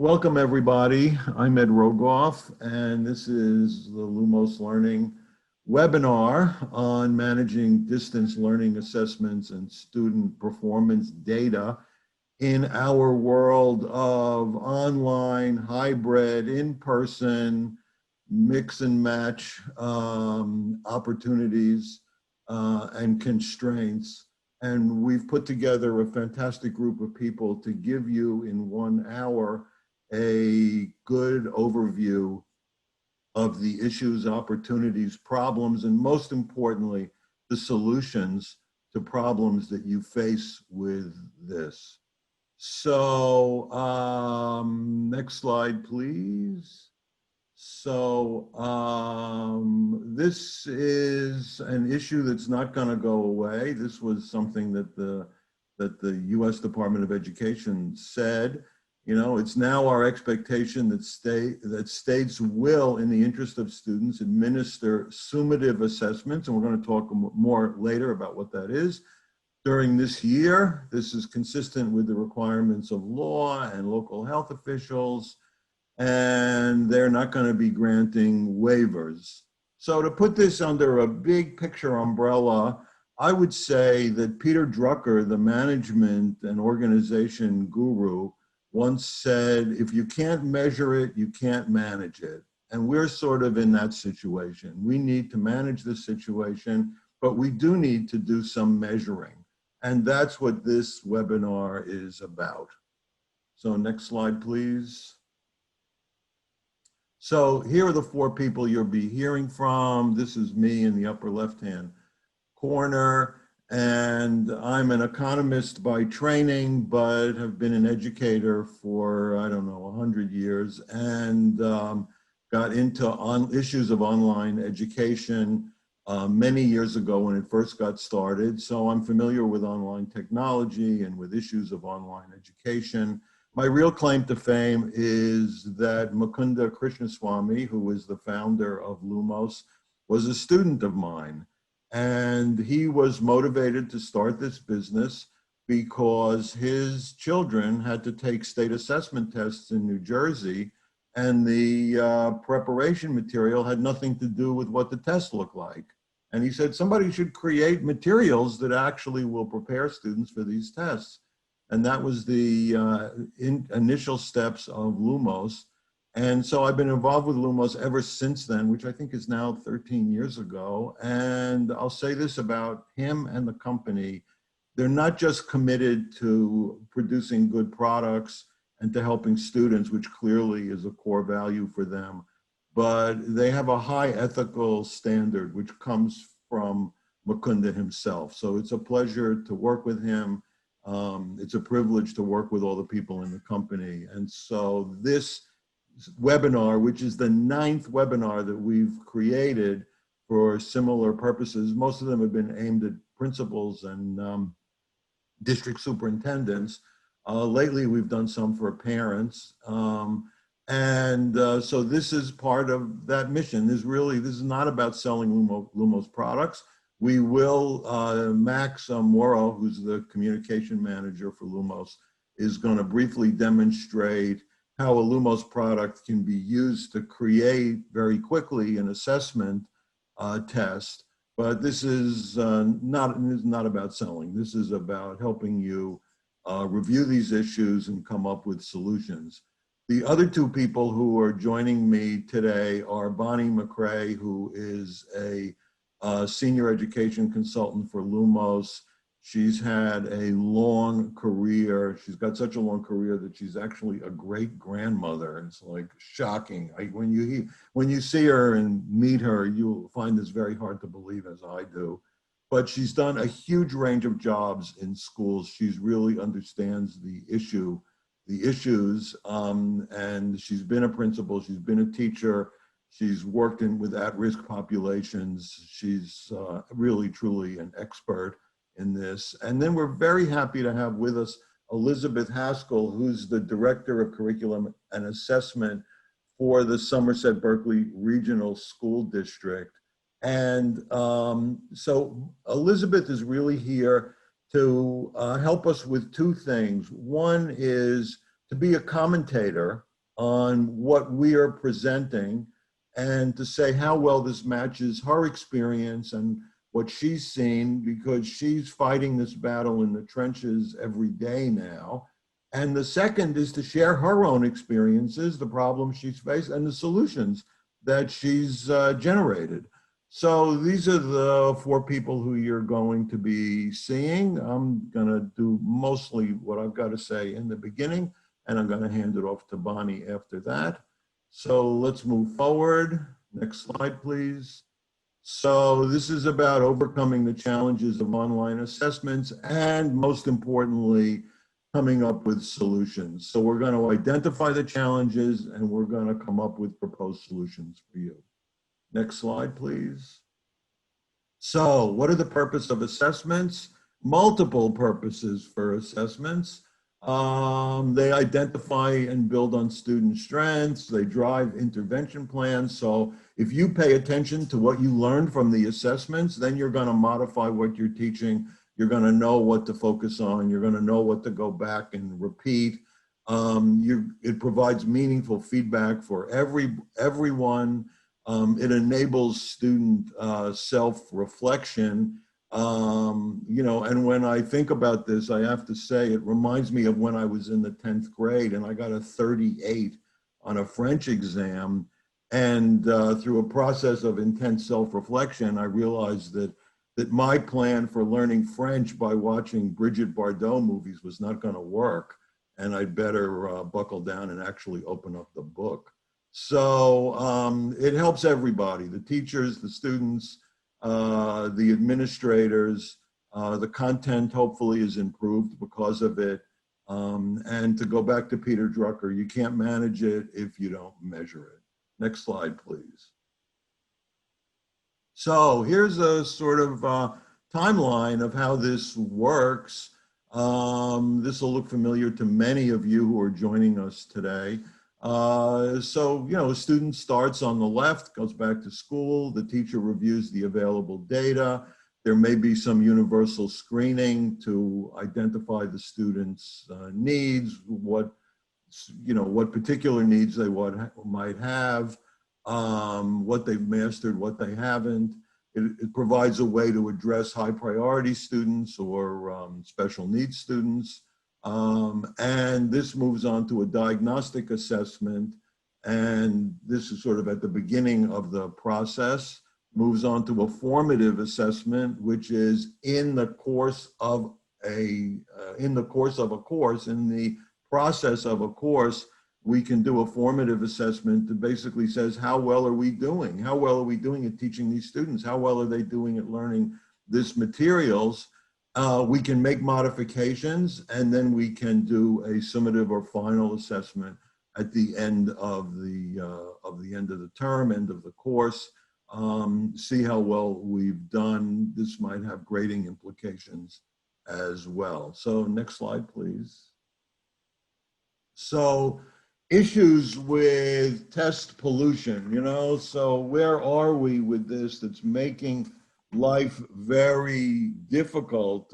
Welcome everybody. I'm Ed Rogoff, and this is the Lumos Learning webinar on managing distance learning assessments and student performance data in our world of online, hybrid, in-person, mix and match opportunities and constraints. And we've put together a fantastic group of people to give you in 1 hour a good overview of the issues, opportunities, problems, and most importantly, the solutions to problems that you face with this. So next slide, please. So this is an issue that's not going to go away. This was something that the U.S. Department of Education said. You know, it's now our expectation that states will, in the interest of students, administer summative assessments, and we're going to talk more later about what that is, during this year. This is consistent with the requirements of law and local health officials, and they're not going to be granting waivers. So to put this under a big picture umbrella, I would say that Peter Drucker, the management and organization guru, once said, if you can't measure it, you can't manage it. And we're sort of in that situation. We need to manage this situation, but we do need to do some measuring. And that's what this webinar is about. So next slide, please. So here are the 4 people you'll be hearing from. This is me in the upper left-hand corner. And I'm an economist by training, but have been an educator for, I don't know, 100 years, and got into issues of online education many years ago when it first got started. So I'm familiar with online technology and with issues of online education. My real claim to fame is that Mukunda Krishnaswamy, who is the founder of Lumos, was a student of mine. And he was motivated to start this business because his children had to take state assessment tests in New Jersey, and the preparation material had nothing to do with what the tests looked like. And he said, somebody should create materials that actually will prepare students for these tests. And that was the initial steps of Lumos. And so I've been involved with Lumos ever since then, which I think is now 13 years ago. And I'll say this about him and the company: they're not just committed to producing good products and to helping students, which clearly is a core value for them, but they have a high ethical standard, which comes from Mukunda himself. So it's a pleasure to work with him. It's a privilege to work with all the people in the company. And so this webinar, which is the 9th webinar that we've created for similar purposes. Most of them have been aimed at principals and district superintendents. Lately, we've done some for parents. So this is part of that mission. This is not about selling Lumos products. We will, Max Moro, who's the communication manager for Lumos, is going to briefly demonstrate how a Lumos product can be used to create very quickly an assessment test. But this is not about selling. This is about helping you review these issues and come up with solutions. The other 2 people who are joining me today are Bonnie McRae, who is a senior education consultant for Lumos. She's had a long career. She's got such a long career that she's actually a great-grandmother. It's like shocking. When you see her and meet her, you'll find this very hard to believe, as I do. But she's done a huge range of jobs in schools. She really understands the issues, and she's been a principal. She's been a teacher. She's worked with at-risk populations. She's really, truly an expert in this. And then we're very happy to have with us Elizabeth Haskell, who's the Director of Curriculum and Assessment for the Somerset Berkley Regional School District. And so Elizabeth is really here to help us with 2 things. One is to be a commentator on what we are presenting and to say how well this matches her experience and what she's seen, because she's fighting this battle in the trenches every day now. And the second is to share her own experiences, the problems she's faced, and the solutions that she's generated. So these are the four people who you're going to be seeing. I'm going to do mostly what I've got to say in the beginning, and I'm going to hand it off to Bonnie after that. So let's move forward. Next slide, please. So this is about overcoming the challenges of online assessments and, most importantly, coming up with solutions. So we're going to identify the challenges and we're going to come up with proposed solutions for you. Next slide, please. So what are the purposes of assessments? Multiple purposes for assessments. They identify and build on student strengths. They drive intervention plans. So if you pay attention to what you learned from the assessments, then you're going to modify what you're teaching. You're going to know what to focus on. You're going to know what to go back and repeat. It provides meaningful feedback for everyone. It enables student self-reflection. And when I think about this, I have to say, it reminds me of when I was in the 10th grade and I got a 38 on a French exam. And through a process of intense self-reflection, I realized that my plan for learning French by watching Brigitte Bardot movies was not going to work. And I'd better buckle down and actually open up the book. So it helps everybody, the teachers, the students, the administrators. The content hopefully is improved because of it. And to go back to Peter Drucker, you can't manage it if you don't measure it. Next slide, please. So here's a sort of timeline of how this works. This will look familiar to many of you who are joining us today. So, a student starts on the left, goes back to school, the teacher reviews the available data. There may be some universal screening to identify the student's needs, what particular needs they might have, what they've mastered, what they haven't. It provides a way to address high priority students or special needs students. And this moves on to a diagnostic assessment. And this is sort of at the beginning of the process, moves on to a formative assessment, which is in the course of a process of a course, we can do a formative assessment that basically says, how well are we doing? How well are we doing at teaching these students? How well are they doing at learning this materials? We can make modifications, and then we can do a summative or final assessment at the end of the term, end of the course. See how well we've done. This might have grading implications as well. So next slide, please. So issues with test pollution, so where are we with this that's making life very difficult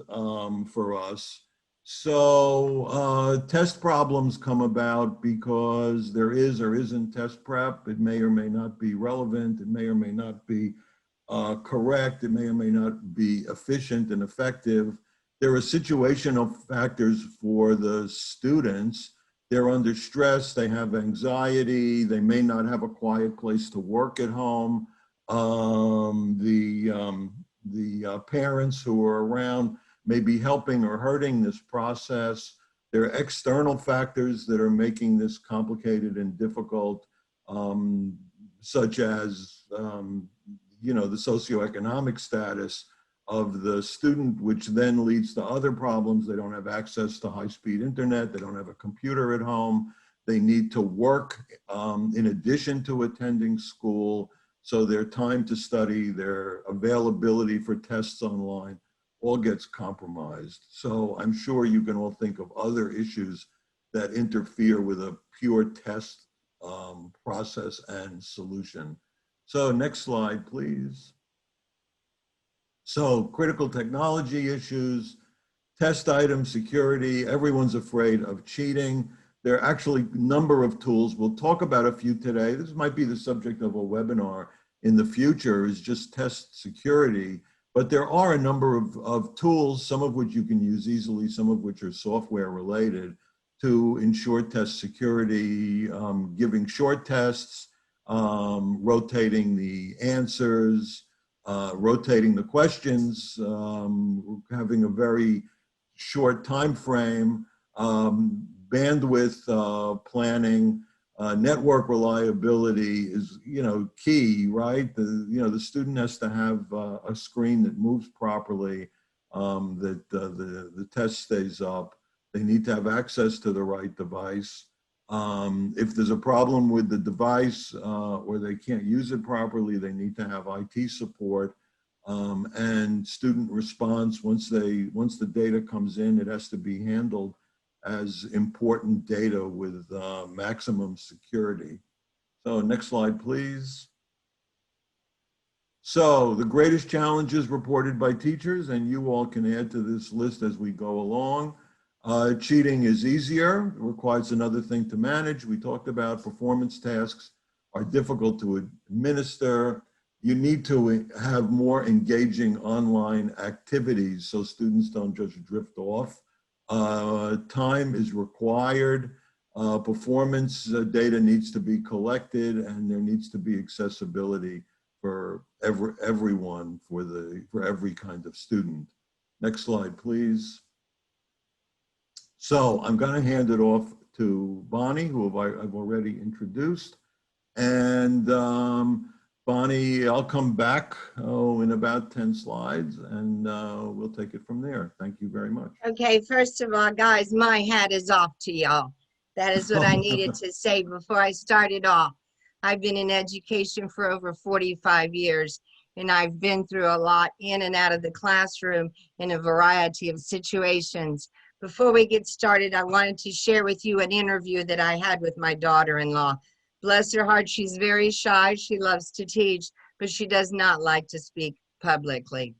for us? So test problems come about because there is or isn't test prep. It may or may not be relevant. It may or may not be correct. It may or may not be efficient and effective. There are situational factors for the students. They're under stress, they have anxiety, they may not have a quiet place to work at home. The parents who are around may be helping or hurting this process. There are external factors that are making this complicated and difficult, such as the socioeconomic status of the student, which then leads to other problems. They don't have access to high-speed internet. They don't have a computer at home. They need to work in addition to attending school. So their time to study, their availability for tests online, all gets compromised. So I'm sure you can all think of other issues that interfere with a pure test process and solution. So next slide, please. So critical technology issues, test item security, everyone's afraid of cheating. There are actually a number of tools. We'll talk about a few today. This might be the subject of a webinar in the future, is just test security. But there are a number of tools, some of which you can use easily, some of which are software related, to ensure test security, giving short tests, rotating the answers, rotating the questions, having a very short time frame, bandwidth planning, network reliability is, key, right? The student has to have a screen that moves properly, that the test stays up. They need to have access to the right device. If there's a problem with the device or they can't use it properly, they need to have IT support. And student response, once the data comes in, it has to be handled as important data with maximum security. So next slide, please. So the greatest challenges reported by teachers, and you all can add to this list as we go along. Cheating is easier, it requires another thing to manage. We talked about performance tasks are difficult to administer. You need to have more engaging online activities so students don't just drift off. Time is required. Performance data needs to be collected, and there needs to be accessibility for everyone, for every kind of student. Next slide, please. So I'm going to hand it off to Bonnie, who I've already introduced. And Bonnie, I'll come back in about 10 slides, and we'll take it from there. Thank you very much. Okay, first of all, guys, my hat is off to y'all. That is what I needed to say before I started off. I've been in education for over 45 years, and I've been through a lot in and out of the classroom in a variety of situations. Before we get started, I wanted to share with you an interview that I had with my daughter-in-law. Bless her heart, she's very shy. She loves to teach, but she does not like to speak publicly.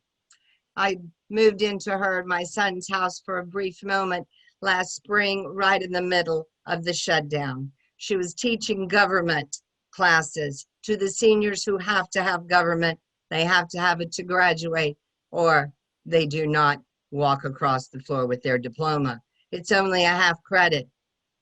I moved into my son's house for a brief moment last spring, right in the middle of the shutdown. She was teaching government classes to the seniors who have to have government. They have to have it to graduate, or they do not walk across the floor with their diploma. It's only a half credit.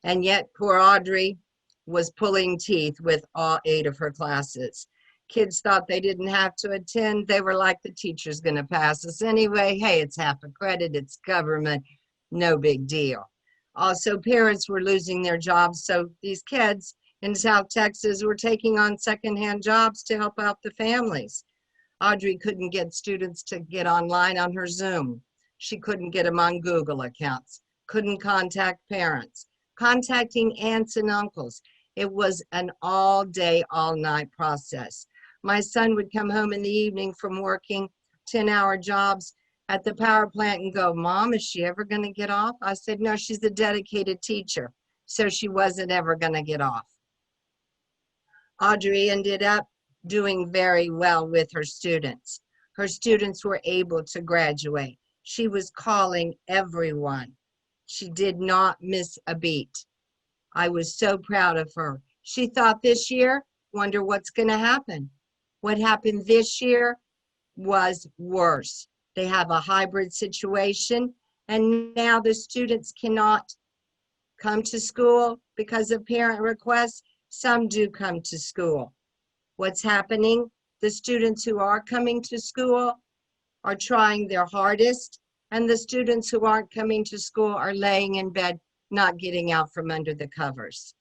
And yet poor Audrey was pulling teeth with all 8 of her classes. Kids thought they didn't have to attend. They were like, the teacher's gonna pass us anyway. Hey, it's half a credit, it's government, no big deal. Also, parents were losing their jobs, so these kids in South Texas were taking on secondhand jobs to help out the families. Audrey couldn't get students to get online on her Zoom. She couldn't get them on Google accounts, couldn't contact parents, contacting aunts and uncles. It was an all day, all night process. My son would come home in the evening from working 10-hour jobs at the power plant and go, Mom, is she ever gonna get off? I said, no, she's a dedicated teacher, so she wasn't ever gonna get off. Audrey ended up doing very well with her students. Her students were able to graduate. She was calling everyone. She did not miss a beat. I was so proud of her. She thought this year, wonder what's going to happen. What happened this year was worse. They have a hybrid situation, and now the students cannot come to school because of parent requests. Some do come to school. What's happening? The students who are coming to school are trying their hardest, and the students who aren't coming to school are laying in bed, not getting out from under the covers.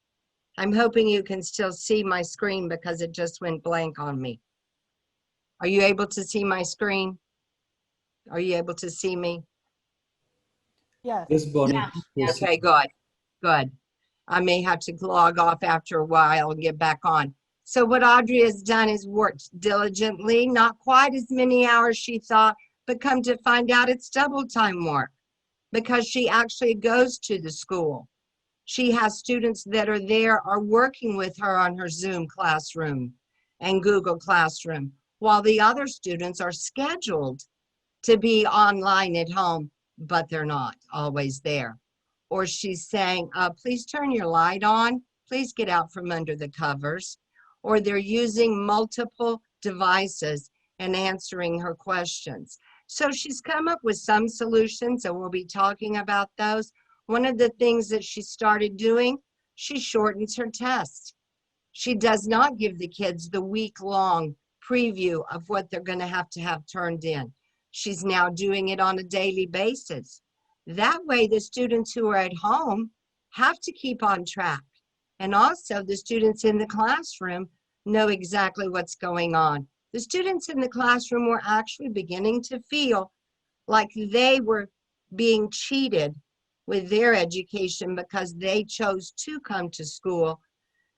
I'm hoping you can still see my screen because it just went blank on me. Are you able to see my screen? Are you able to see me? Yes. Yes, Bonnie. Yes. Okay, good, good. I may have to log off after a while and get back on. So what Audrey has done is worked diligently, not quite as many hours she thought, but come to find out it's double time work because she actually goes to the school. She has students that are there, are working with her on her Zoom classroom and Google Classroom, while the other students are scheduled to be online at home, but they're not always there. or she's saying, please turn your light on, please get out from under the covers, or they're using multiple devices and answering her questions. So she's come up with some solutions, and we'll be talking about those. One of the things that she started doing, she shortens her test. She does not give the kids the week-long preview of what they're going to have turned in. She's now doing it on a daily basis. That way, the students who are at home have to keep on track. And also, the students in the classroom know exactly what's going on. The students in the classroom were actually beginning to feel like they were being cheated with their education because they chose to come to school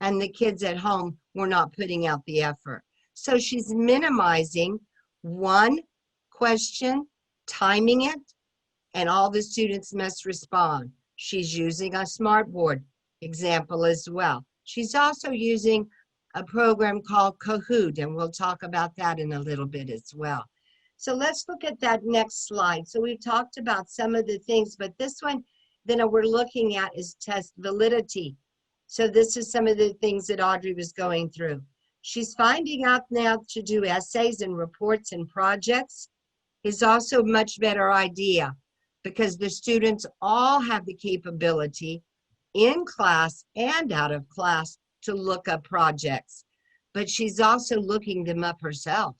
and the kids at home were not putting out the effort. So she's minimizing one question, timing it, and all the students must respond. She's using a smartboard example as well. She's also using a program called Kahoot, and we'll talk about that in a little bit as well. So let's look at that next slide. So we've talked about some of the things, but this one then we're looking at is test validity. So this is some of the things that Audrey was going through. She's finding out now to do essays and reports and projects is also a much better idea because the students all have the capability in class and out of class to look up projects, but she's also looking them up herself.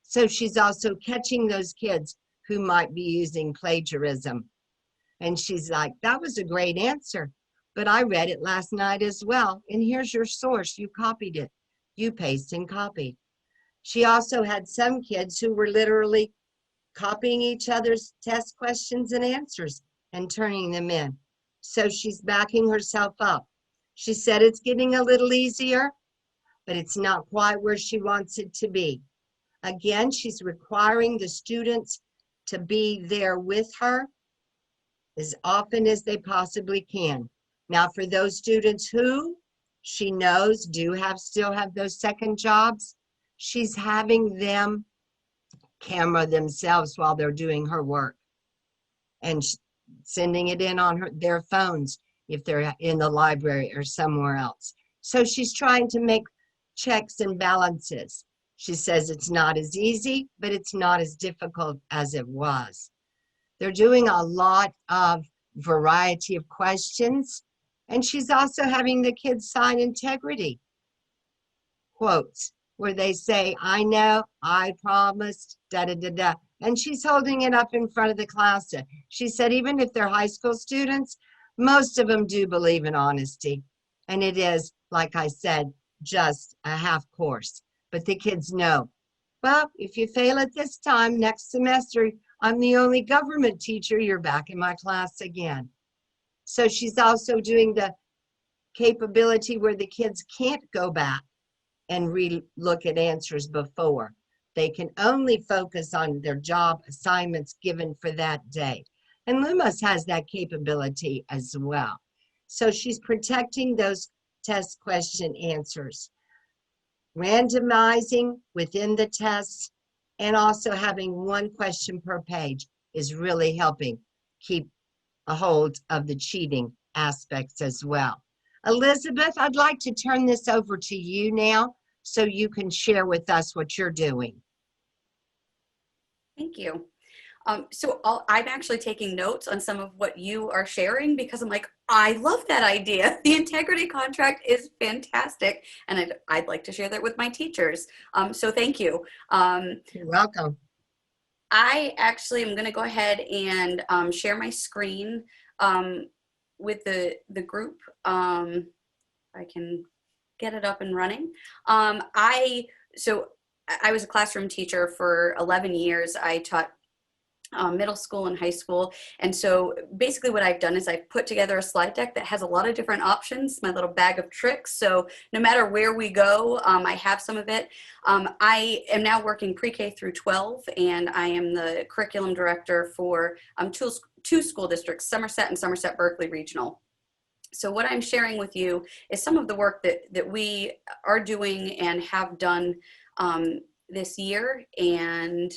So she's also catching those kids who might be using plagiarism. And she's like, that was a great answer, but I read it last night as well. And here's your source. You copied it. You paste and copied. She also had some kids who were literally copying each other's test questions and answers and turning them in. So she's backing herself up. She said it's getting a little easier, but it's not quite where she wants it to be. Again, she's requiring the students to be there with her as often as they possibly can. Now, for those students who she knows still have those second jobs, she's having them camera themselves while they're doing her work and sending it in on their phones if they're in the library or somewhere else. So she's trying to make checks and balances. She says it's not as easy, but it's not as difficult as it was. They're doing a lot of variety of questions, and she's also having the kids sign integrity quotes where they say, I know, I promised, da-da-da-da. And she's holding it up in front of the class. She said, even if they're high school students, most of them do believe in honesty. And it is, like I said, just a half course. But the kids know, well, if you fail at this time, next semester, I'm the only government teacher, you're back in my class again. So she's also doing the capability where the kids can't go back and re-look at answers before. They can only focus on their job assignments given for that day. And Lumos has that capability as well. So she's protecting those test question answers, randomizing within the tests, and also having one question per page is really helping keep a hold of the cheating aspects as well. Elizabeth, I'd like to turn this over to you now so you can share with us what you're doing. Thank you. I'm actually taking notes on some of what you are sharing because I'm like, I love that idea. The integrity contract is fantastic. And I'd like to share that with my teachers. So thank you. You're welcome. I actually am going to go ahead and share my screen with the group. I can get it up and running. I was a classroom teacher for 11 years. I taught middle school and high school. And so basically what I've done is I've put together a slide deck that has a lot of different options, my little bag of tricks. So no matter where we go, I have some of it. I am now working pre-K through 12, and I am the curriculum director for two school districts, Somerset and Somerset Berkley Regional. So what I'm sharing with you is some of the work that we are doing and have done this year, and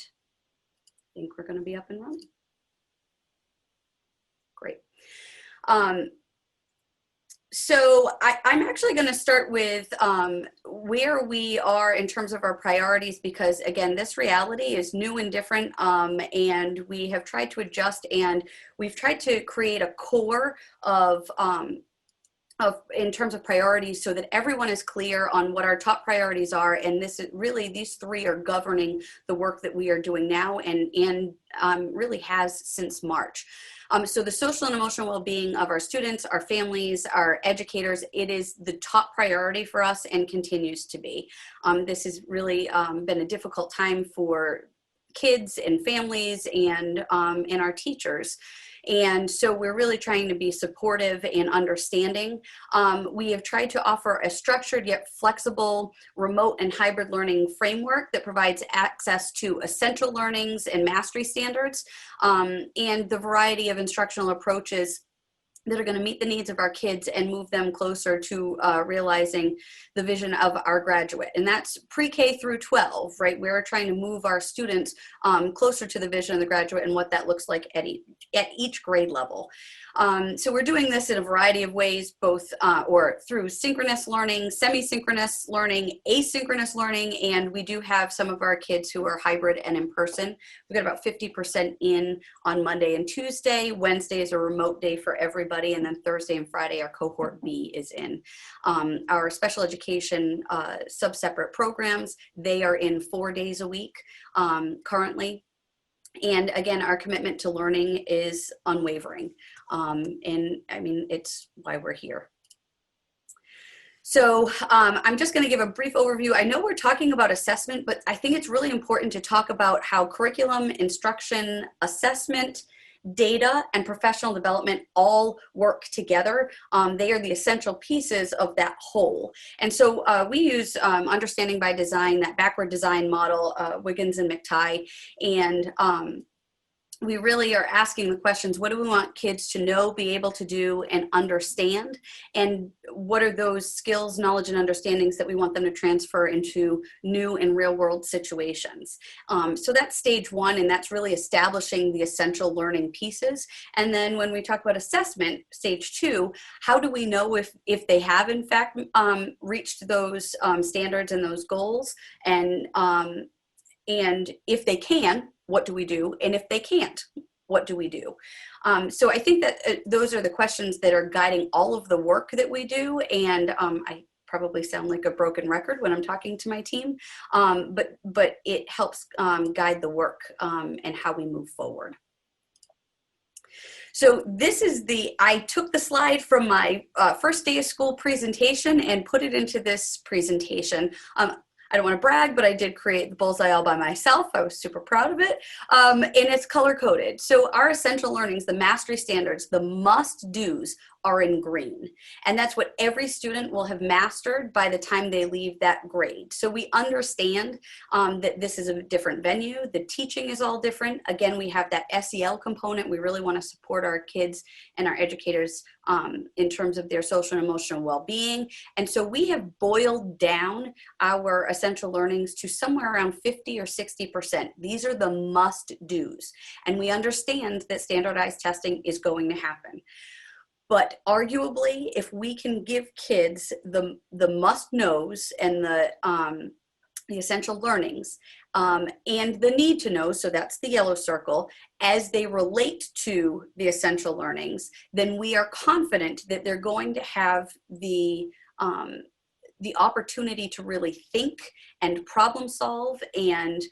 I think we're going to be up and running. Great. So I'm actually going to start with where we are in terms of our priorities, because again, this reality is new and different, and we have tried to adjust, and we've tried to create a core of in terms of priorities so that everyone is clear on what our top priorities are. And this is really, these three are governing the work that we are doing now and really has since March. So the social and emotional well-being of our students, our families, our educators, it is the top priority for us and continues to be. This has really been a difficult time for kids and families and our teachers. And so we're really trying to be supportive and understanding. We have tried to offer a structured yet flexible remote and hybrid learning framework that provides access to essential learnings and mastery standards, and the variety of instructional approaches that are going to meet the needs of our kids and move them closer to realizing the vision of our graduate. And that's pre-K through 12, right? We're trying to move our students closer to the vision of the graduate and what that looks like at each grade level. So we're doing this in a variety of ways, both or through synchronous learning, semi-synchronous learning, asynchronous learning, and we do have some of our kids who are hybrid and in person. We've got about 50% in on Monday and Tuesday. Wednesday is a remote day for everybody, and then Thursday and Friday our cohort B is in. Our special education sub-separate programs, they are in 4 days a week currently. And again, our commitment to learning is unwavering. And I mean, it's why we're here. So I'm just going to give a brief overview. I know we're talking about assessment, but I think it's really important to talk about how curriculum, instruction, assessment, data, and professional development all work together. They are the essential pieces of that whole. And so we use understanding by design, that backward design model, Wiggins and McRae, and we really are asking the questions, what do we want kids to know, be able to do, and understand? And what are those skills, knowledge, and understandings that we want them to transfer into new and real world situations? So that's stage one, and that's really establishing the essential learning pieces. And then when we talk about assessment, stage two, how do we know if they have in fact reached those standards and those goals? And if they can, what do we do? And if they can't, what do we do? So I think that those are the questions that are guiding all of the work that we do. And I probably sound like a broken record when I'm talking to my team, but it helps guide the work and how we move forward. So this is I took the slide from my first day of school presentation and put it into this presentation. I don't want to brag, but I did create the bullseye all by myself. I was super proud of it. And it's color coded. So our essential learnings, the mastery standards, the must do's are in green. And that's what every student will have mastered by the time they leave that grade. So we understand that this is a different venue. The teaching is all different. Again, we have that SEL component. We really want to support our kids and our educators in terms of their social and emotional well-being. And so we have boiled down our essential learnings to somewhere around 50 or 60%. These are the must do's. And we understand that standardized testing is going to happen. But arguably, if we can give kids the must knows and the essential learnings and the need to know, so that's the yellow circle, as they relate to the essential learnings, then we are confident that they're going to have the opportunity to really think and problem solve and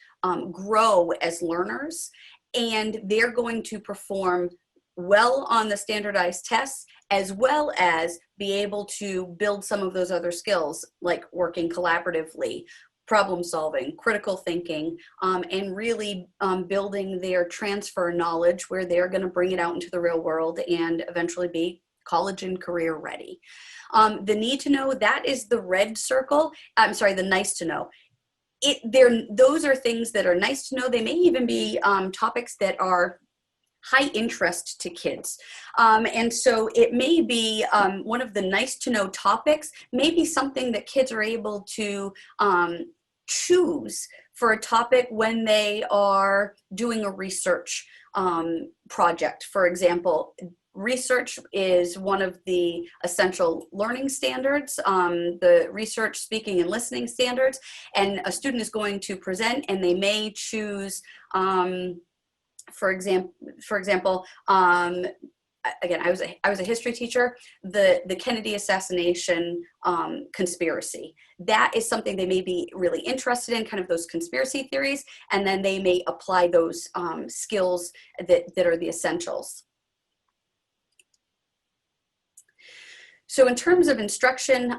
grow as learners, and they're going to perform well on the standardized tests, as well as be able to build some of those other skills like working collaboratively, problem solving, critical thinking, and really building their transfer knowledge where they're going to bring it out into the real world and eventually be college and career ready. The need to know, that is the red circle. I'm sorry, the nice to know. Those are things that are nice to know. They may even be topics that are high interest to kids. And so it may be one of the nice to know topics, maybe something that kids are able to choose for a topic when they are doing a research project. For example, Research is one of the essential learning standards, the research, speaking, and listening standards. And a student is going to present, and they may choose, for example, again, I was a history teacher. The Kennedy assassination conspiracy. That is something they may be really interested in, kind of those conspiracy theories, and then they may apply those skills that are the essentials. So in terms of instruction,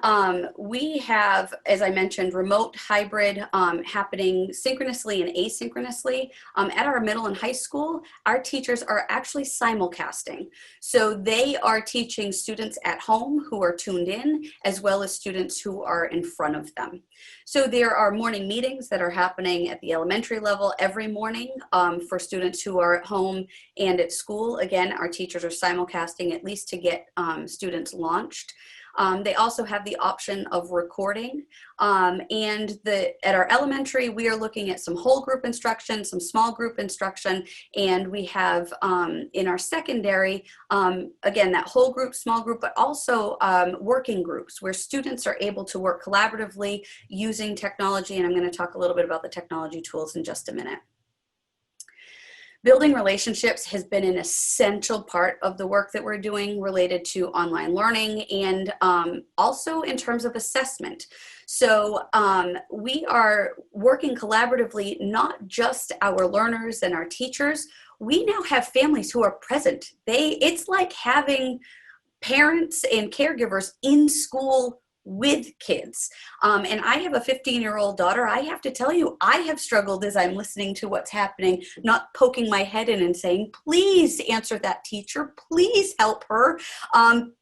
we have, as I mentioned, remote, hybrid happening synchronously and asynchronously. At our middle and high school, our teachers are actually simulcasting. So they are teaching students at home who are tuned in, as well as students who are in front of them. So there are morning meetings that are happening at the elementary level every morning for students who are at home and at school. Again, our teachers are simulcasting at least to get students launched. They also have the option of recording. And at our elementary, we are looking at some whole group instruction, some small group instruction, and we have in our secondary, again, that whole group, small group, but also working groups where students are able to work collaboratively using technology. And I'm going to talk a little bit about the technology tools in just a minute. Building relationships has been an essential part of the work that we're doing related to online learning, and also in terms of assessment. So we are working collaboratively, not just our learners and our teachers. We now have families who are present. It's like having parents and caregivers in school with kids. And I have a 15-year-old daughter. I have to tell you, I have struggled as I'm listening to what's happening, not poking my head in and saying, please answer that teacher, please help her,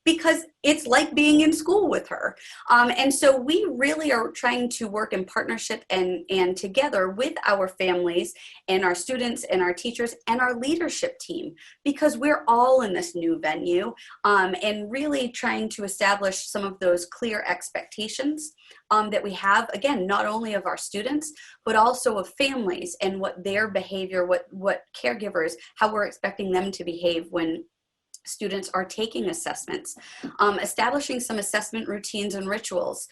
because it's like being in school with her. And so we really are trying to work in partnership and together with our families and our students and our teachers and our leadership team, because we're all in this new venue, and really trying to establish some of those clear expectations that we have, again, not only of our students, but also of families and what their behavior, what caregivers, how we're expecting them to behave when students are taking assessments. Establishing some assessment routines and rituals.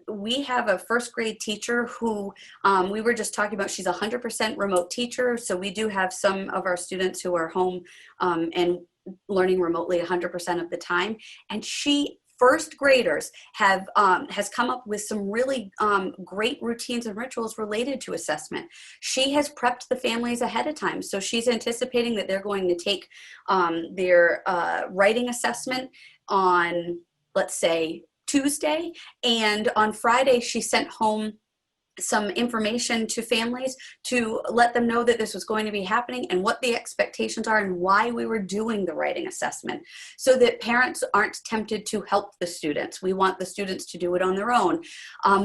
We have a first grade teacher who we were just talking about. She's a 100% remote teacher. So we do have some of our students who are home and learning remotely 100% of the time. And first graders has come up with some really great routines and rituals related to assessment. She has prepped the families ahead of time. So she's anticipating that they're going to take their writing assessment on, let's say, Tuesday. And on Friday, she sent home some information to families to let them know that this was going to be happening and what the expectations are and why we were doing the writing assessment, so that parents aren't tempted to help the students. We want the students to do it on their own.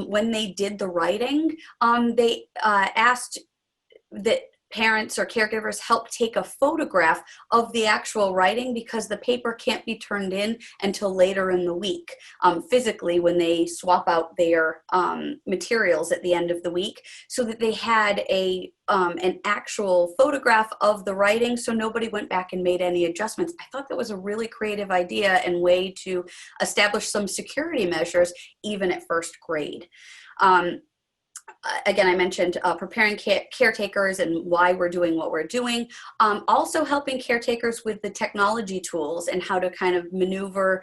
When they did the writing, they asked that parents or caregivers help take a photograph of the actual writing, because the paper can't be turned in until later in the week, physically, when they swap out their materials at the end of the week, so that they had an actual photograph of the writing, so nobody went back and made any adjustments. I thought that was a really creative idea and way to establish some security measures even at first grade. Again, I mentioned preparing caretakers and why we're doing what we're doing. Also helping caretakers with the technology tools and how to kind of maneuver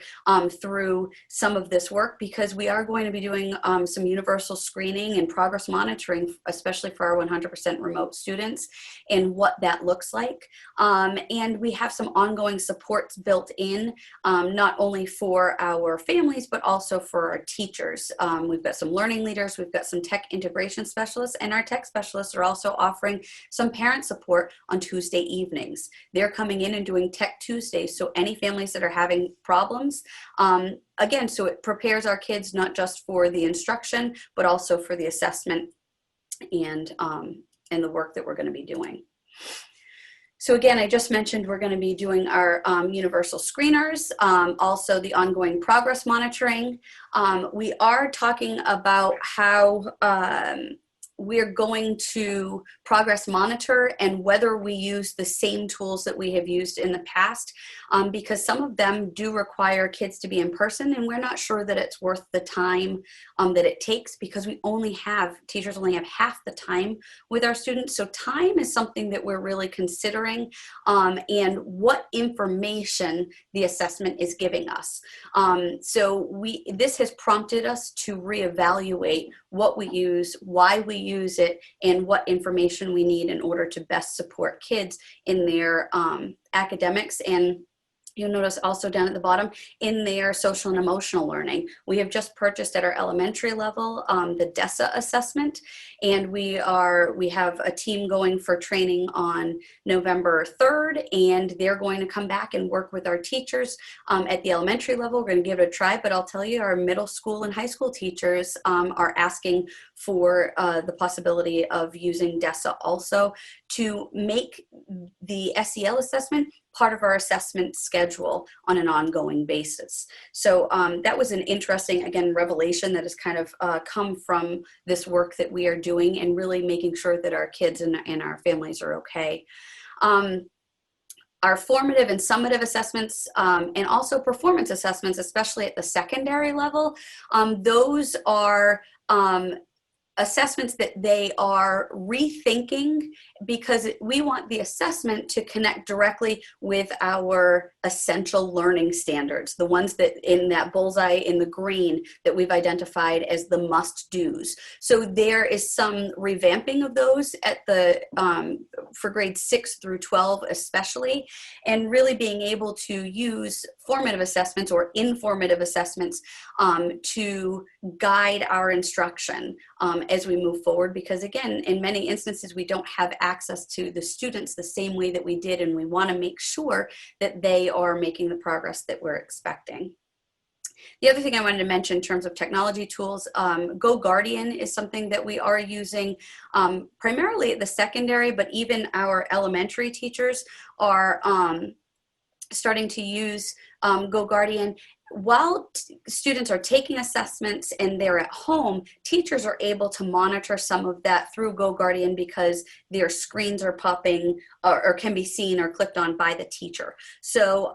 through some of this work, because we are going to be doing some universal screening and progress monitoring, especially for our 100% remote students, and what that looks like. And we have some ongoing supports built in, not only for our families, but also for our teachers. We've got some learning leaders, we've got some tech integration specialists, and our tech specialists are also offering some parent support on Tuesday evenings. They're coming in and doing Tech Tuesdays, so any families that are having problems, again, so it prepares our kids not just for the instruction, but also for the assessment and the work that we're going to be doing. So again, I just mentioned we're going to be doing our universal screeners, also the ongoing progress monitoring. We are talking about how we're going to progress monitor and whether we use the same tools that we have used in the past, because some of them do require kids to be in person, and we're not sure that it's worth the time that it takes, because teachers only have half the time with our students. So time is something that we're really considering, and what information the assessment is giving us. So this has prompted us to reevaluate what we use, why we use it, and what information we need in order to best support kids in their academics, and you'll notice also down at the bottom, in their social and emotional learning. We have just purchased at our elementary level the DESA assessment, and we have a team going for training on November 3rd, and they're going to come back and work with our teachers at the elementary level. We're going to give it a try, but I'll tell you, our middle school and high school teachers are asking for the possibility of using DESA also to make the SEL assessment part of our assessment schedule on an ongoing basis. So that was an interesting, again, revelation that has kind of come from this work that we are doing, and really making sure that our kids and our families are okay. Our formative and summative assessments, and also performance assessments, especially at the secondary level, those are assessments that they are rethinking, because we want the assessment to connect directly with our essential learning standards, the ones that in that bullseye in the green that we've identified as the must-dos. So there is some revamping of those at the for grades 6 through 12 especially, and really being able to use formative assessments or informative assessments to guide our instruction as we move forward, because again, in many instances we don't have access to the students the same way that we did, and we want to make sure that they are making the progress that we're expecting. The other thing I wanted to mention in terms of technology tools, GoGuardian is something that we are using primarily at the secondary, but even our elementary teachers are starting to use GoGuardian. While students are taking assessments and they're at home, teachers are able to monitor some of that through GoGuardian, because their screens are popping or can be seen or clicked on by the teacher. So,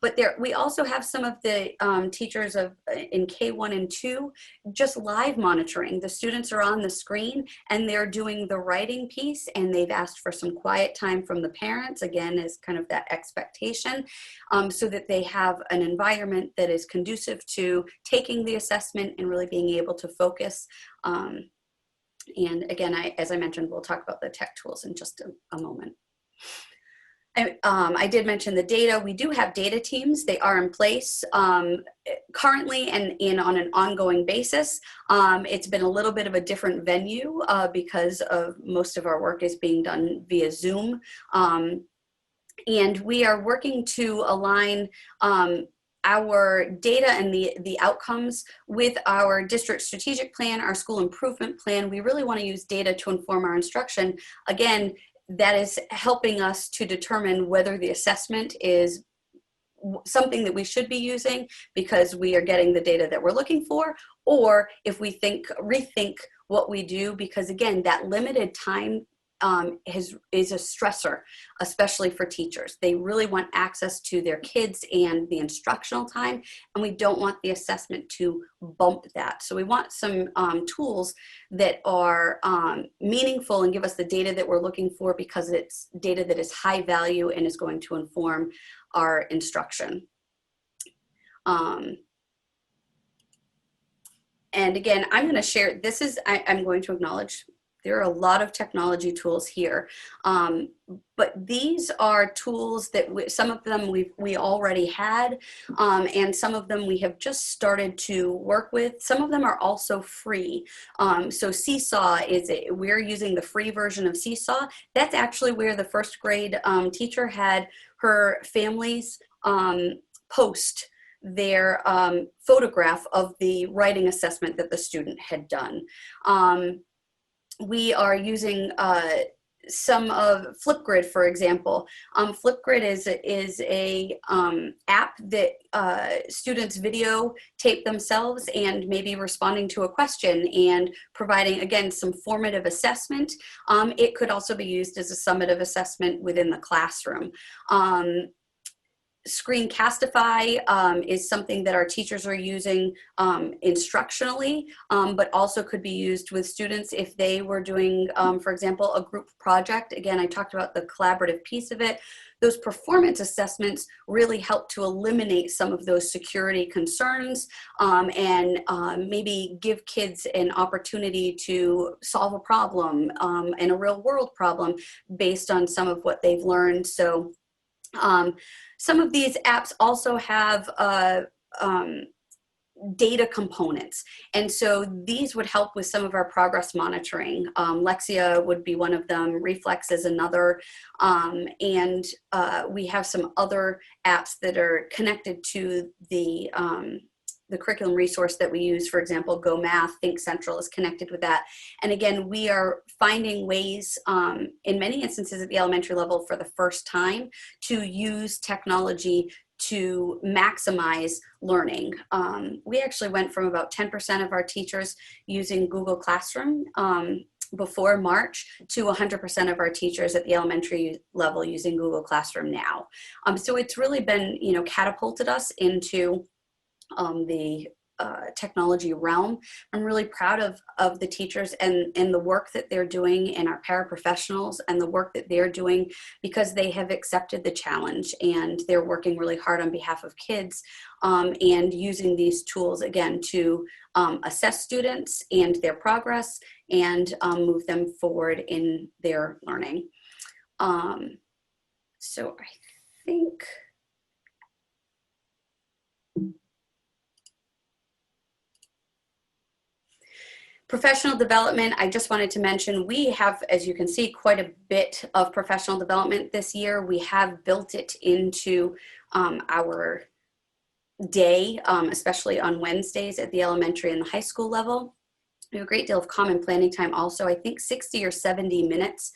but we also have some of the teachers in K1 and 2 just live monitoring. The students are on the screen and they're doing the writing piece, and they've asked for some quiet time from the parents, again, as kind of that expectation, so that they have an environment that is conducive to taking the assessment and really being able to focus. And again, as I mentioned, we'll talk about the tech tools in just a moment. I did mention the data. We do have data teams. They are in place currently and on an ongoing basis. It's been a little bit of a different venue because of most of our work is being done via Zoom. And we are working to align our data and the outcomes with our district strategic plan, our school improvement plan. We really want to use data to inform our instruction. Again, that is helping us to determine whether the assessment is something that we should be using because we are getting the data that we're looking for, or if we rethink what we do, because again, that limited time is a stressor, especially for teachers. They really want access to their kids and the instructional time, and we don't want the assessment to bump that. So we want some tools that are meaningful and give us the data that we're looking for, because it's data that is high value and is going to inform our instruction. And again, I'm going to share, I'm going to acknowledge there are a lot of technology tools here, but these are tools that some of them we already had, and some of them we have just started to work with. Some of them are also free. So Seesaw we're using the free version of Seesaw. That's actually where the first grade teacher had her families post their photograph of the writing assessment that the student had done. We are using some of Flipgrid, for example. Flipgrid is a app that students videotape themselves and maybe responding to a question and providing, again, some formative assessment. It could also be used as a summative assessment within the classroom. Screencastify is something that our teachers are using instructionally, but also could be used with students if they were doing, for example, a group project. Again, I talked about the collaborative piece of it. Those performance assessments really help to eliminate some of those security concerns and maybe give kids an opportunity to solve a problem and a real world problem based on some of what they've learned. So some of these apps also have data components. And so these would help with some of our progress monitoring. Lexia would be one of them, Reflex is another, and we have some other apps that are connected to the curriculum resource that we use. For example, Go Math, Think Central is connected with that. And again, we are finding ways in many instances at the elementary level for the first time to use technology to maximize learning. We actually went from about 10% of our teachers using Google Classroom before March to 100% of our teachers at the elementary level using Google Classroom now. So it's really been, catapulted us into the technology realm. I'm really proud of the teachers and the work that they're doing, and our paraprofessionals and the work that they're doing, because they have accepted the challenge and they're working really hard on behalf of kids and using these tools again to assess students and their progress and move them forward in their learning. So I think professional development, I just wanted to mention, we have, as you can see, quite a bit of professional development this year. We have built it into our day, especially on Wednesdays at the elementary and the high school level. We have a great deal of common planning time also, I think 60 or 70 minutes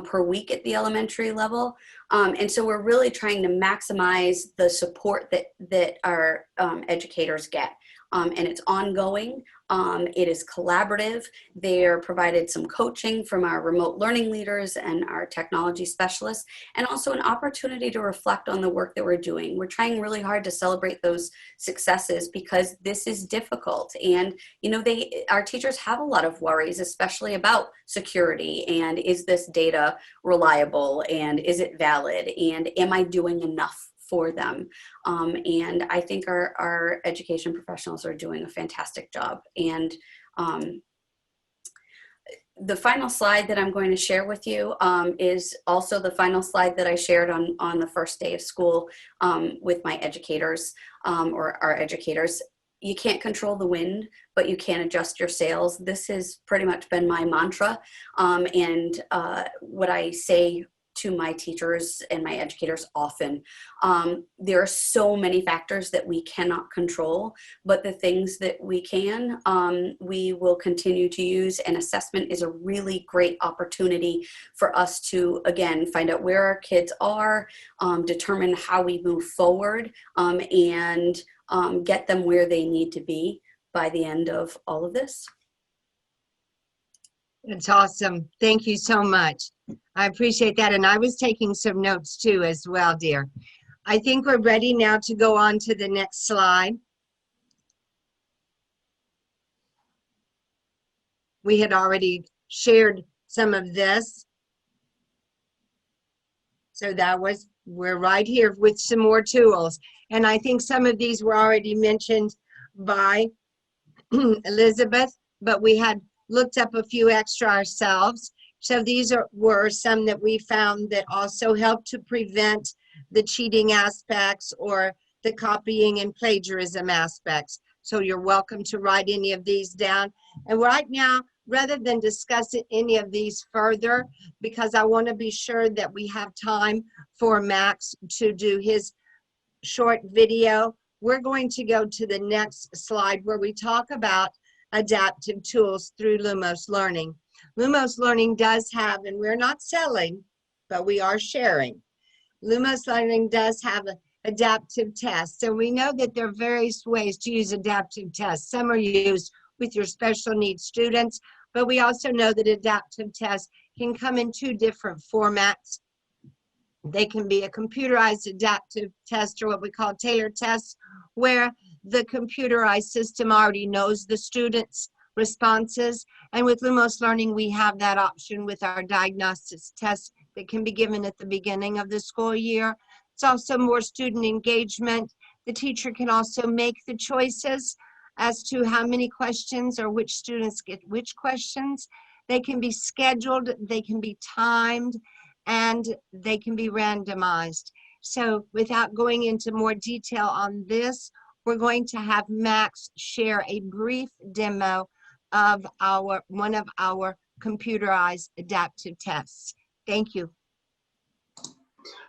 per week at the elementary level. And so we're really trying to maximize the support that our educators get. And it's ongoing. It is collaborative. They're provided some coaching from our remote learning leaders and our technology specialists, and also an opportunity to reflect on the work that we're doing. We're trying really hard to celebrate those successes because this is difficult. And, our teachers have a lot of worries, especially about security and is this data reliable and is it valid and am I doing enough for them? And I think our education professionals are doing a fantastic job. And the final slide that I'm going to share with you is also the final slide that I shared on the first day of school with my educators or our educators. You can't control the wind, but you can adjust your sails. This has pretty much been my mantra. And what I say to my teachers and my educators often. There are so many factors that we cannot control, but the things that we can, we will continue to use, and assessment is a really great opportunity for us to, again, find out where our kids are, determine how we move forward, and get them where they need to be by the end of all of this. It's awesome. Thank you so much. I appreciate that. And I was taking some notes too as well, dear. I think we're ready now to go on to the next slide. We had already shared some of this. So we're right here with some more tools. And I think some of these were already mentioned by Elizabeth, but we had looked up a few extra ourselves. So these were some that we found that also help to prevent the cheating aspects or the copying and plagiarism aspects. So you're welcome to write any of these down. And right now, rather than discuss any of these further, because I want to be sure that we have time for Max to do his short video, we're going to go to the next slide where we talk about adaptive tools through Lumos Learning. Lumos Learning does have, and we're not selling, but we are sharing. Lumos Learning does have adaptive tests, and we know that there are various ways to use adaptive tests. Some are used with your special needs students, but we also know that adaptive tests can come in 2 different formats. They can be a computerized adaptive test, or what we call tailored tests, where the computerized system already knows the student's responses. And with Lumos Learning, we have that option with our diagnostics tests that can be given at the beginning of the school year. It's also more student engagement. The teacher can also make the choices as to how many questions or which students get which questions. They can be scheduled, they can be timed, and they can be randomized. So without going into more detail on this, we're going to have Max share a brief demo of one of our computerized adaptive tests. Thank you.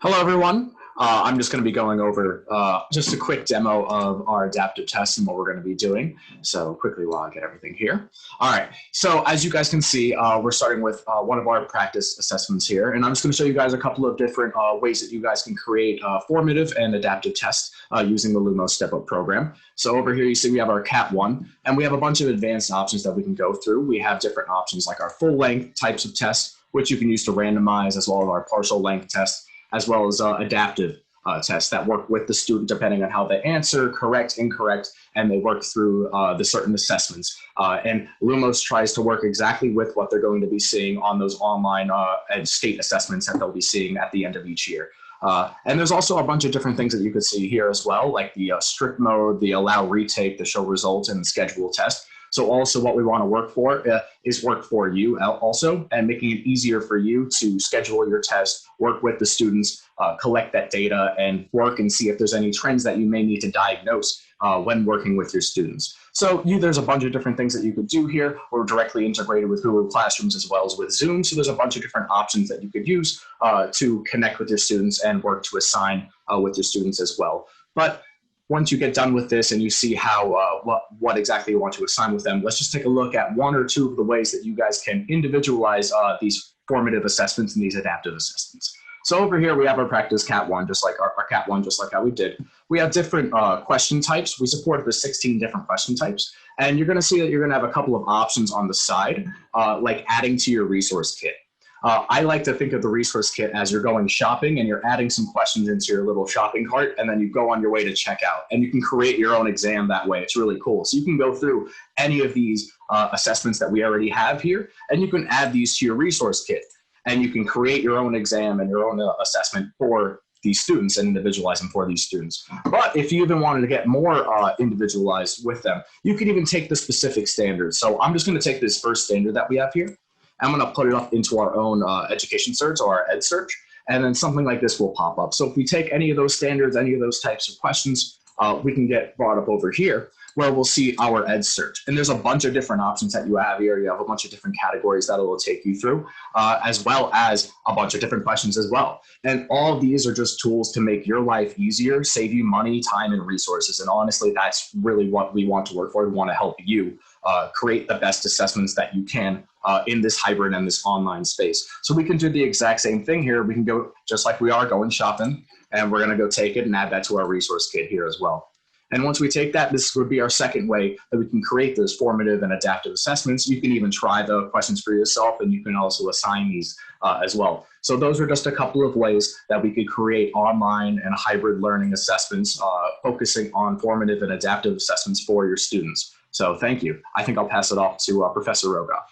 Hello, everyone. I'm just going to be going over just a quick demo of our adaptive tests and what we're going to be doing. So quickly while I get everything here. All right. So as you guys can see, we're starting with one of our practice assessments here. And I'm just going to show you guys a couple of different ways that you guys can create formative and adaptive tests using the Lumos Step Up program. So over here, you see we have our Cat 1, and we have a bunch of advanced options that we can go through. We have different options like our full length types of tests, which you can use to randomize, as well as our partial length tests, as well as adaptive tests that work with the student depending on how they answer, correct, incorrect, and they work through the certain assessments. And Lumos tries to work exactly with what they're going to be seeing on those online and state assessments that they'll be seeing at the end of each year. And there's also a bunch of different things that you could see here as well, like the strict mode, the allow retake, the show results, and the schedule test. So also what we want to work for is work for you also, and making it easier for you to schedule your test, work with the students, collect that data, and work and see if there's any trends that you may need to diagnose when working with your students. So there's a bunch of different things that you could do here. We're directly integrated with Google Classrooms as well as with Zoom. So there's a bunch of different options that you could use to connect with your students and work to assign with your students as well. But once you get done with this and you see how what exactly you want to assign with them, let's just take a look at 1 or 2 of the ways that you guys can individualize these formative assessments and these adaptive assessments. So over here we have our practice Cat 1, just like our Cat 1, just like how we did. We have different question types. We support the 16 different question types, and you're going to see that you're going to have a couple of options on the side, like adding to your resource kit. I like to think of the resource kit as you're going shopping and you're adding some questions into your little shopping cart, and then you go on your way to checkout, and you can create your own exam that way. It's really cool. So you can go through any of these assessments that we already have here, and you can add these to your resource kit, and you can create your own exam and your own assessment for these students and individualize them for these students. But if you even wanted to get more individualized with them, you could even take the specific standards. So I'm just going to take this first standard that we have here. I'm going to put it up into our own education search or our ed search, and then something like this will pop up. So if we take any of those standards, any of those types of questions, we can get brought up over here where we'll see our ed search. And there's a bunch of different options that you have here. You have a bunch of different categories that it will take you through, as well as a bunch of different questions as well. And all of these are just tools to make your life easier, save you money, time, and resources. And honestly, that's really what we want to work for. We want to help you create the best assessments that you can in this hybrid and this online space. So we can do the exact same thing here. We can go just like we are going shopping, and we're going to go take it and add that to our resource kit here as well. And once we take that, this would be our second way that we can create those formative and adaptive assessments. You can even try the questions for yourself, and you can also assign these as well. So those are just a couple of ways that we could create online and hybrid learning assessments, focusing on formative and adaptive assessments for your students. So thank you. I think I'll pass it off to Professor Rogoff.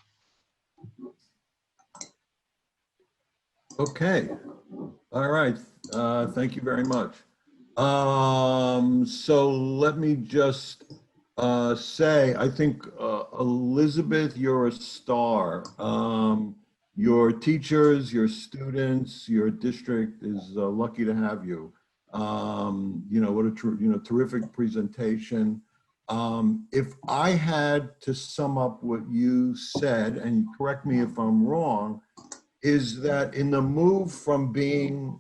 Okay. All right. Thank you very much. So let me just say, I think, Elizabeth, you're a star. Your teachers, your students, your district is lucky to have you. What a terrific presentation. If I had to sum up what you said, and correct me if I'm wrong, is that in the move from being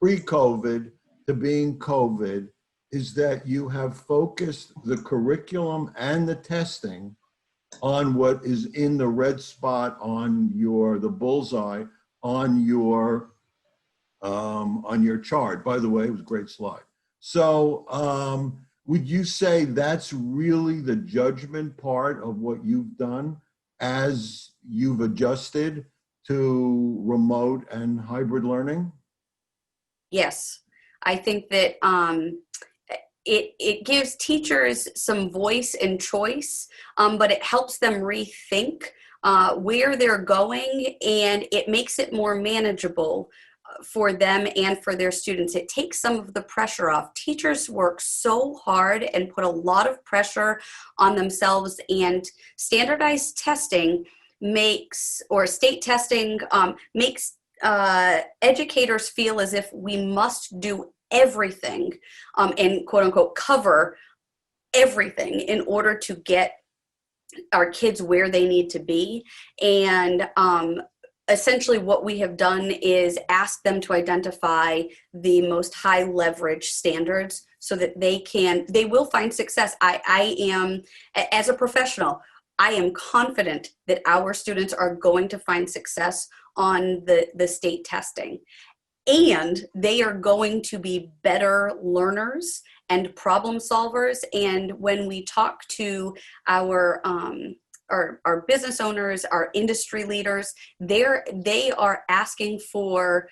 pre-COVID to being COVID, is that you have focused the curriculum and the testing on what is in the red spot on the bullseye on your chart. By the way, it was a great slide. So would you say that's really the judgment part of what you've done as you've adjusted to remote and hybrid learning? Yes, I think that it gives teachers some voice and choice, but it helps them rethink where they're going, and it makes it more manageable for them and for their students. It takes some of the pressure off. Teachers work so hard and put a lot of pressure on themselves, and standardized testing makes, or state testing makes educators feel as if we must do everything and quote unquote cover everything in order to get our kids where they need to be. And essentially what we have done is ask them to identify the most high leverage standards so that they will find success. I am, as a professional, I am confident that our students are going to find success on the state testing. And they are going to be better learners and problem solvers. And when we talk to our business owners, our industry leaders, they are asking for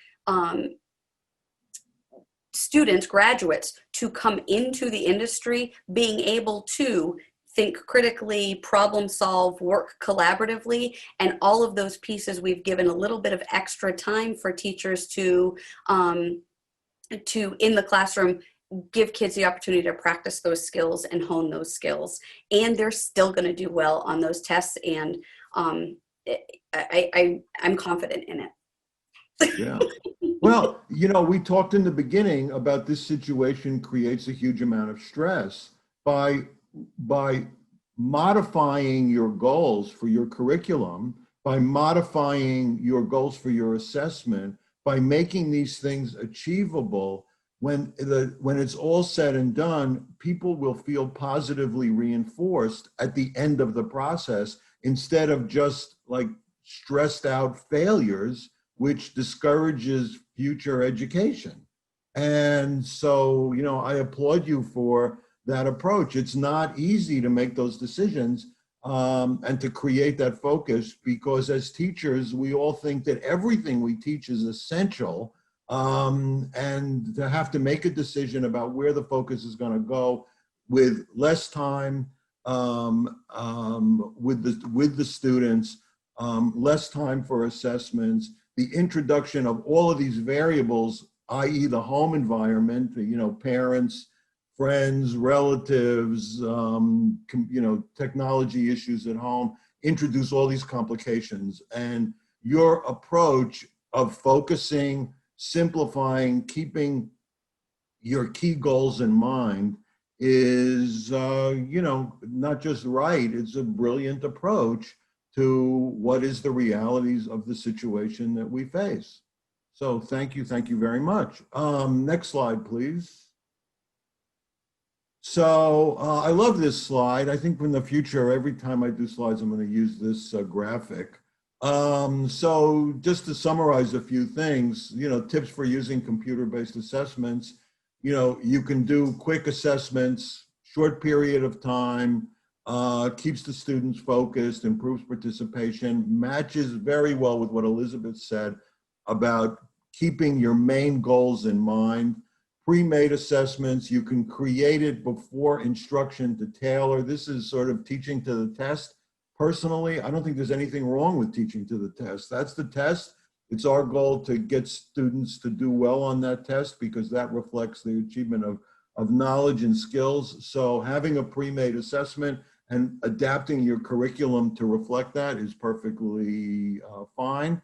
students, graduates, to come into the industry being able to think critically, problem solve, work collaboratively, and all of those pieces we've given a little bit of extra time for teachers to in the classroom, give kids the opportunity to practice those skills and hone those skills. And they're still going to do well on those tests, and I'm confident in it. Yeah. Well, you know, we talked in the beginning about this situation creates a huge amount of stress by modifying your goals for your curriculum, by modifying your goals for your assessment, by making these things achievable. When it's all said and done, people will feel positively reinforced at the end of the process instead of just like stressed out failures, which discourages future education. And so, you know, I applaud you for that approach. It's not easy to make those decisions and to create that focus, because as teachers, we all think that everything we teach is essential, and to have to make a decision about where the focus is going to go with less time with the students, less time for assessments, the introduction of all of these variables, i.e. the home environment, you know, parents, friends, relatives, you know, technology issues at home, introduce all these complications. And your approach of focusing, simplifying, keeping your key goals in mind is, you know, not just right, it's a brilliant approach to what is the realities of the situation that we face. So thank you very much. Next slide, please. So I love this slide. I think in the future, every time I do slides, I'm going to use this graphic. So just to summarize a few things, you know, tips for using computer-based assessments. You know, you can do quick assessments, short period of time, keeps the students focused, improves participation, matches very well with what Elizabeth said about keeping your main goals in mind. Pre-made assessments, you can create it before instruction to tailor. This is sort of teaching to the test. Personally, I don't think there's anything wrong with teaching to the test. That's the test. It's our goal to get students to do well on that test because that reflects the achievement of knowledge and skills. So having a pre-made assessment and adapting your curriculum to reflect that is perfectly fine.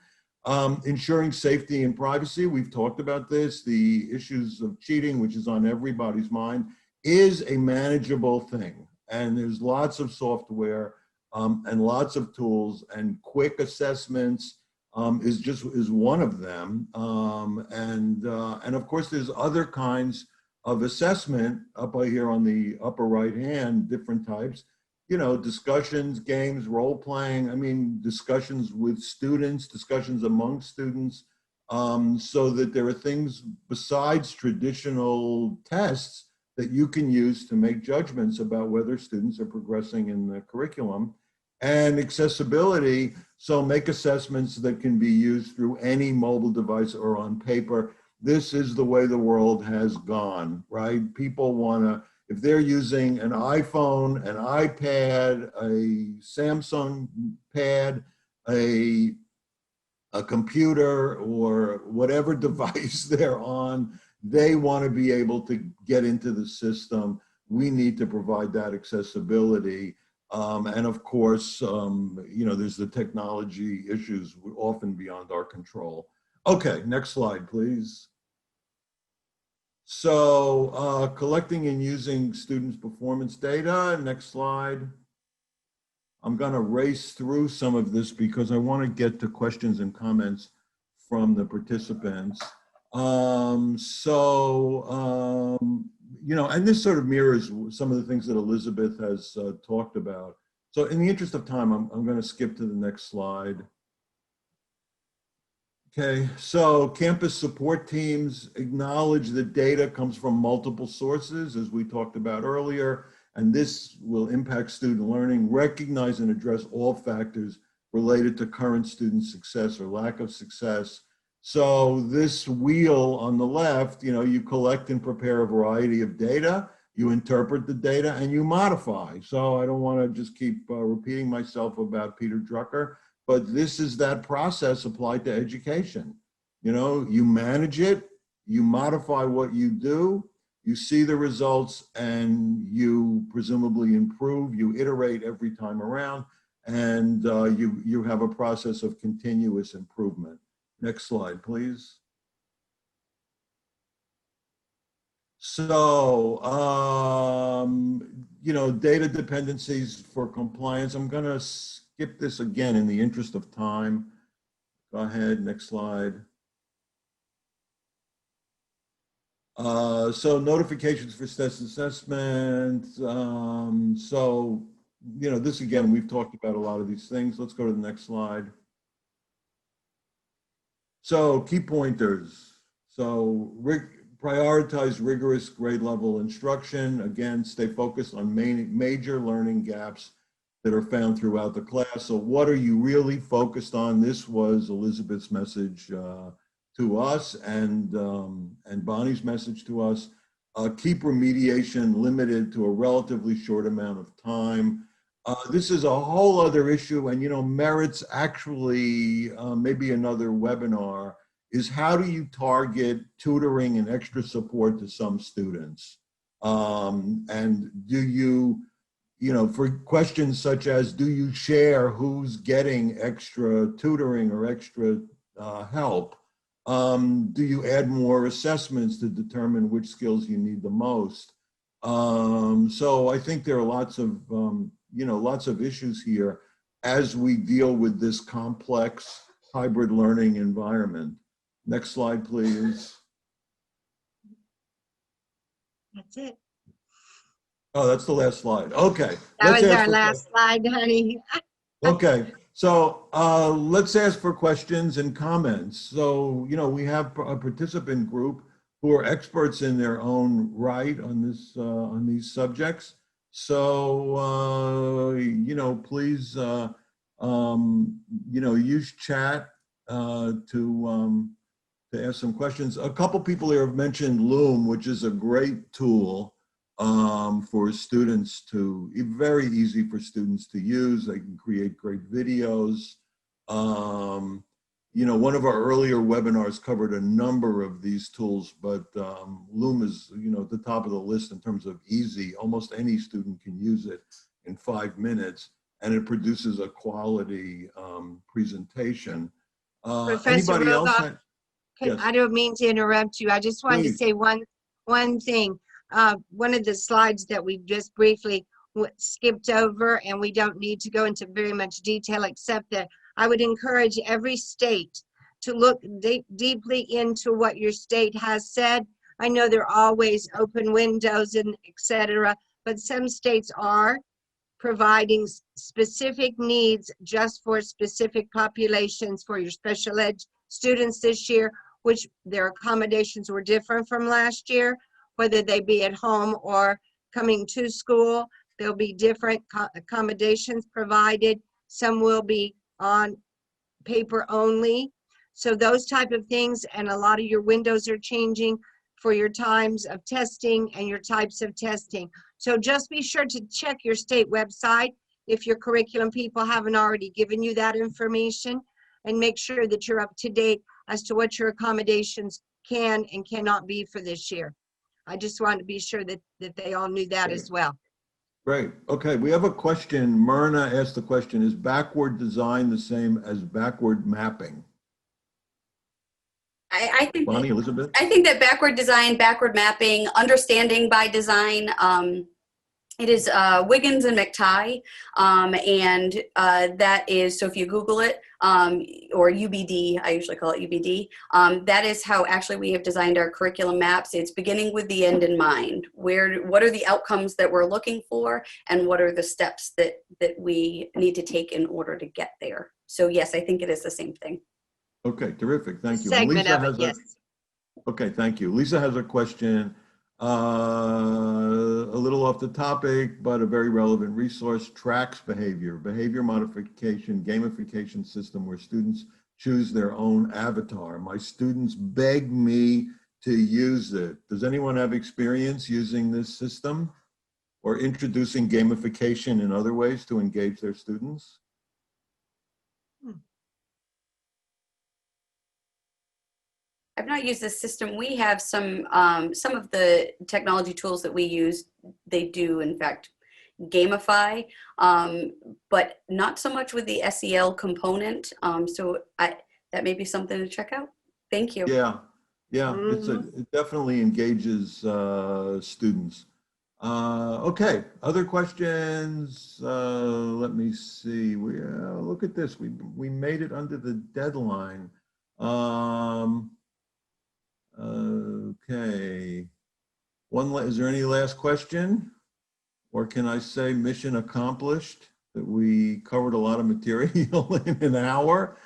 Ensuring safety and privacy, we've talked about this. The issues of cheating, which is on everybody's mind, is a manageable thing. And there's lots of software and lots of tools, and quick assessments is one of them. And of course, there's other kinds of assessment up here on the upper right hand, different types. you know, discussions, games, role playing, I mean, discussions with students, discussions among students, so that there are things besides traditional tests that you can use to make judgments about whether students are progressing in the curriculum. And accessibility, so make assessments that can be used through any mobile device or on paper. This is the way the world has gone, right? People want to, if they're using an iPhone, an iPad, a Samsung pad, a computer, or whatever device they're on, they want to be able to get into the system. We need to provide that accessibility. And of course, you know, there's the technology issues often beyond our control. Okay, next slide, please. So collecting and using students' performance data, next slide. I'm gonna race through some of this because I wanna get to questions and comments from the participants. You know, and this sort of mirrors some of the things that Elizabeth has talked about. So in the interest of time, I'm gonna skip to the next slide. Okay, so campus support teams acknowledge that data comes from multiple sources, as we talked about earlier, and this will impact student learning, recognize and address all factors related to current student success or lack of success. So this wheel on the left, you know, you collect and prepare a variety of data, you interpret the data, and you modify. So I don't want to just keep repeating myself about Peter Drucker, but this is that process applied to education. You know, you manage it, you modify what you do, you see the results, and you presumably improve, you iterate every time around, and you have a process of continuous improvement. Next slide, please. So, you know, data dependencies for compliance. I'm gonna skip this again in the interest of time. Go ahead, next slide. So notifications for test assessment. So, you know, this again, we've talked about a lot of these things. Let's go to the next slide. So key pointers. So prioritize rigorous grade level instruction. Again, stay focused on major learning gaps that are found throughout the class. So what are you really focused on? This was Elizabeth's message to us and Bonnie's message to us. Keep remediation limited to a relatively short amount of time. This is a whole other issue, and you know, merits actually maybe another webinar, is how do you target tutoring and extra support to some students? And do you, you know, for questions such as, do you share who's getting extra tutoring or extra help? Do you add more assessments to determine which skills you need the most? So I think there are lots of, you know, lots of issues here as we deal with this complex hybrid learning environment. Next slide, please. That's it. Oh, that's the last slide. Okay. That was our last slide, honey. Okay. So let's ask for questions and comments. So, you know, we have a participant group who are experts in their own right on this, on these subjects. So, you know, please, you know, use chat to ask some questions. A couple people here have mentioned Loom, which is a great tool for students to, very easy for students to use. They can create great videos. You know, one of our earlier webinars covered a number of these tools, but Loom is, you know, at the top of the list in terms of easy. Almost any student can use it in 5 minutes, and it produces a quality presentation. Professor Anybody else? Rogoff, Yes. I don't mean to interrupt you. I just wanted to say one thing. One of the slides that we just briefly skipped over, and we don't need to go into very much detail, except that I would encourage every state to look deeply into what your state has said. I know there are always open windows and et cetera, but some states are providing specific needs just for specific populations for your special ed students this year, which their accommodations were different from last year, whether they be at home or coming to school. There'll be different accommodations provided. Some will be on paper only. So those type of things, and a lot of your windows are changing for your times of testing and your types of testing. So just be sure to check your state website if your curriculum people haven't already given you that information, and make sure that you're up to date as to what your accommodations can and cannot be for this year. I just wanted to be sure that they all knew that as well. Great. Okay, we have a question. Myrna asked the question, is backward design the same as backward mapping? I think Bonnie, Elizabeth? I think that backward design, backward mapping, understanding by design, it is Wiggins and McRae, and that is, so if you Google it, or UBD, I usually call it UBD, that is how actually we have designed our curriculum maps. It's beginning with the end in mind. What are the outcomes that we're looking for, and what are the steps that we need to take in order to get there? So yes, I think it is the same thing. Okay, terrific. Thank you. Segment Lisa of it, has yes. Okay, thank you. Lisa has a question, a little off the topic, but a very relevant resource. Tracks behavior modification, gamification system where students choose their own avatar. My students beg me to use it. Does anyone have experience using this system or introducing gamification in other ways to engage their students? I've not used this system. We have some of the technology tools that we use, they do in fact gamify, but not so much with the SEL component. So that may be something to check out. Thank you. Yeah, it definitely engages students. Okay, other questions? Let me see. Look at this. We made it under the deadline. Okay. Is there any last question? Or can I say mission accomplished? That we covered a lot of material in an hour.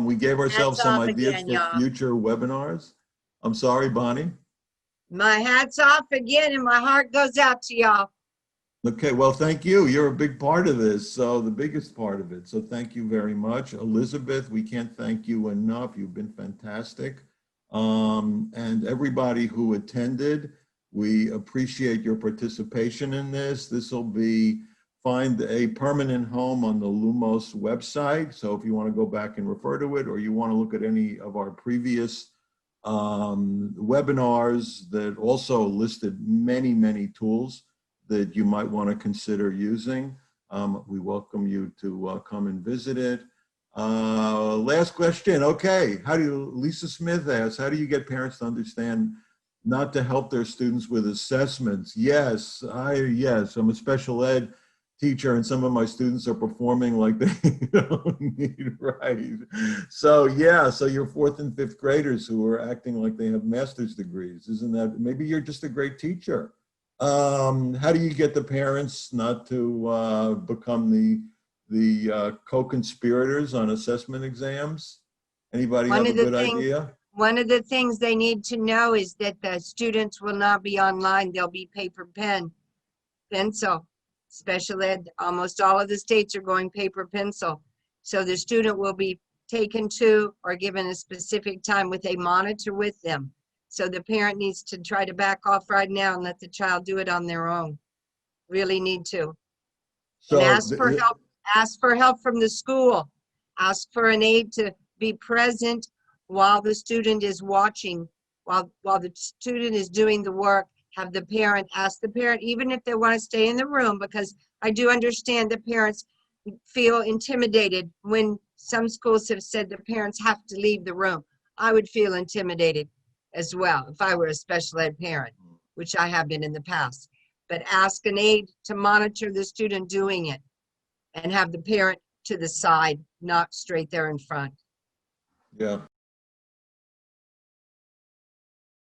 We gave ourselves some ideas for future webinars. I'm sorry, Bonnie. My hat's off again, and my heart goes out to y'all. Okay, well, thank you. You're a big part of this, so the biggest part of it. So thank you very much. Elizabeth, we can't thank you enough. You've been fantastic. And everybody who attended, we appreciate your participation in this. This will find a permanent home on the Lumos website. So if you want to go back and refer to it, or you want to look at any of our previous webinars that also listed many tools that you might want to consider using, we welcome you to come and visit it. Last question. Okay. Lisa Smith asks, how do you get parents to understand not to help their students with assessments? Yes, I'm a special ed teacher, and some of my students are performing like they don't need, right? So yeah, so your 4th and 5th graders who are acting like they have master's degrees, isn't that, maybe you're just a great teacher. How do you get the parents not to become the co-conspirators on assessment exams? Anybody have a good idea? One of the things they need to know is that the students will not be online. They'll be paper, pen, pencil. Special ed, almost all of the states are going paper, pencil. So the student will be taken to or given a specific time with a monitor with them. So the parent needs to try to back off right now and let the child do it on their own. Really need to. So and ask for help. Ask for help from the school. Ask for an aide to be present while the student is watching, while the student is doing the work. Have the parent, ask the parent, even if they want to stay in the room, because I do understand the parents feel intimidated when some schools have said the parents have to leave the room. I would feel intimidated as well if I were a special ed parent, which I have been in the past. But ask an aide to monitor the student doing it and have the parent to the side, not straight there in front. Yeah.